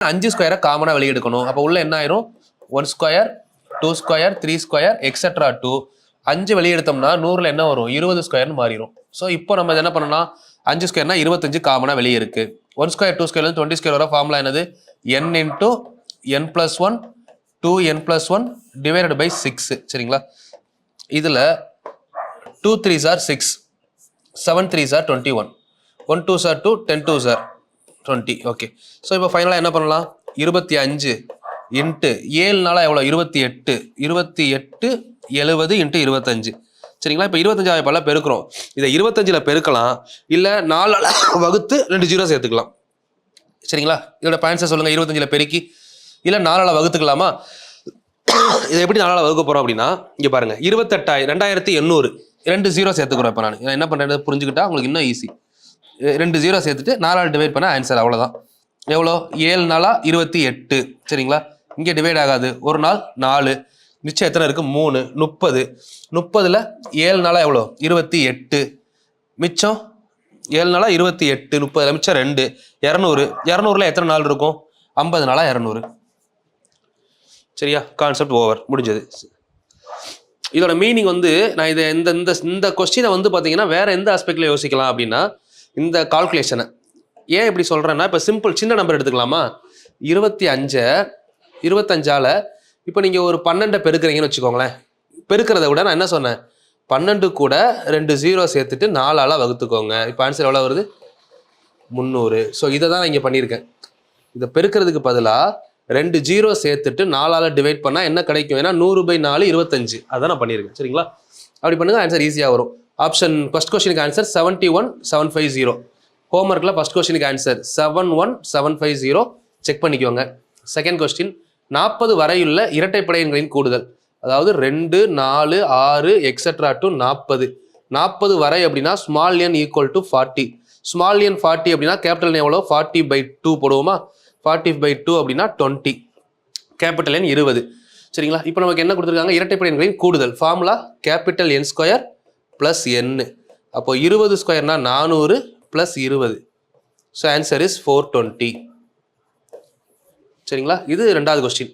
5 ஸ்கொயரை காமனாக வெளியே எடுக்கணும். அப்போ உள்ள என்ன ஆயிரும் 1 ஸ்கொயர் 2 ஸ்கொயர் 3 ஸ்கொயர் எக்ஸெட்ரா 2 5 வெளியே எடுத்தோம்னா 100ல் என்ன வரும் 20 ஸ்கொயர்னு மாறிடும். ஸோ இப்போ நம்ம என்ன பண்ணோம்னா 5 ஸ்கொயர்னா 25 காமனாக வெளியே இருக்கு. 1 ஸ்கொயர் 2 ஸ்கொயர் 20 ஸ்கொயர் வர ஃபார்முலா என்னது n into n+1 2n+1 divided by 6 சரிங்களா. இதில் 2 3s are 6 7 3s are 21 1 2s are 2 10 2s are 20 okay. So இப்போ ஃபைனலாக என்ன பண்ணலாம் 25 இன்ட்டு 7 நாளாக எவ்வளோ 28 70 இன்ட்டு 25 சரிங்களா. இப்போ 25 பல பெருக்கிறோம். இதை 25ல் பெருக்கலாம் இல்லை 4 வகுத்து 2 0 சேர்த்துக்கலாம் சரிங்களா. இதோட பாயிண்ட்ஸை சொல்லுங்கள். 25ல் பெருக்கி இல்லை 4 வகுத்துக்கலாமா? இதை எப்படி 4 வகுக்க போகிறோம் அப்படின்னா இங்கே பாருங்கள் 28,800 2 0 சேர்த்துக்கிறோம். இப்போ நான் என்ன பண்ணுறது புரிஞ்சுக்கிட்டா உங்களுக்கு இன்னும் ஈஸி. 2 0 சேர்த்துட்டு 4 டிவைட் பண்ண ஆன்சர் அவ்வளோதான். எவ்வளோ 7 நாளா 28 சரிங்களா. இங்கே டிவைட் ஆகாது. ஒரு நாள் 4 மிச்சம் எத்தனை இருக்குது 3 30 30ல் 7 நாளா எவ்வளோ 28 மிச்சம் 7 நாளா 28 30ல் மிச்சம் 2 200 200ல் எத்தனை நாள் இருக்கும் 50 நாளா 200 சரியா. கான்செப்ட் ஓவர் முடிஞ்சது. இதோட மீனிங் வந்து நான் இதை இந்த கொஸ்டினை வந்து பார்த்தீங்கன்னா வேற எந்த ஆஸ்பெக்டில் யோசிக்கலாம் அப்படின்னா இந்த கால்குலேஷனை ஏன் இப்படி சொல்கிறேன்னா இப்போ சிம்பிள் சின்ன நம்பர் எடுத்துக்கலாமா 25ஆல் இப்போ நீங்கள் ஒரு 12 பெருக்கிறீங்கன்னு வச்சுக்கோங்களேன். பெருக்கிறத விட நான் என்ன சொன்னேன் 12 கூட 2 0 சேர்த்துட்டு 4ஆல் வகுத்துக்கோங்க. இப்போ ஆன்சர் எவ்வளோ வருது 300. ஸோ இதை தான் நான் இங்கே பண்ணியிருக்கேன். இதை பெருக்கிறதுக்கு பதிலாக 2 0 சேர்த்துட்டு 4ஆல் டிவைட் பண்ணால் என்ன கிடைக்கும் ஏன்னா 100/4 25 அதான் நான் பண்ணியிருக்கேன் சரிங்களா. அப்படி பண்ணுங்க ஆன்சர் ஈஸியாக வரும். ஆப்ஷன் ஃபர்ஸ்ட் கொஸ்டினுக்கு ஆன்சர் 71750. ஹோம்ஒர்க்கில் ஃபர்ஸ்ட் கொஸ்டினுக்கு ஆன்சர் 71750 செக் பண்ணிக்கோங்க. செகண்ட் கொஸ்டின் 40 வரையுள்ள இரட்டைப்படை எண்களின் கூடுதல் அதாவது 2 4 6 எக்ஸெட்ரா டு 40 வரை அப்படின்னா small n equal to 40 small n 40 அப்படின்னா கேபிட்டல் எவ்வளோ 40/2 போடுவோமா 40/2 அப்படின்னா 20 கேபிட்டல் n 20 சரிங்களா. இப்போ நமக்கு என்ன கொடுத்துருக்காங்க இரட்டைப்படை எண்களின் கூடுதல் formula capital n square plus n. அப்போ 20 ஸ்கொயர்னா 400 ப்ளஸ் 20. ஸோ ஆன்சர் இஸ் 420 சரிங்களா. இது 2வது கொஸ்டின்.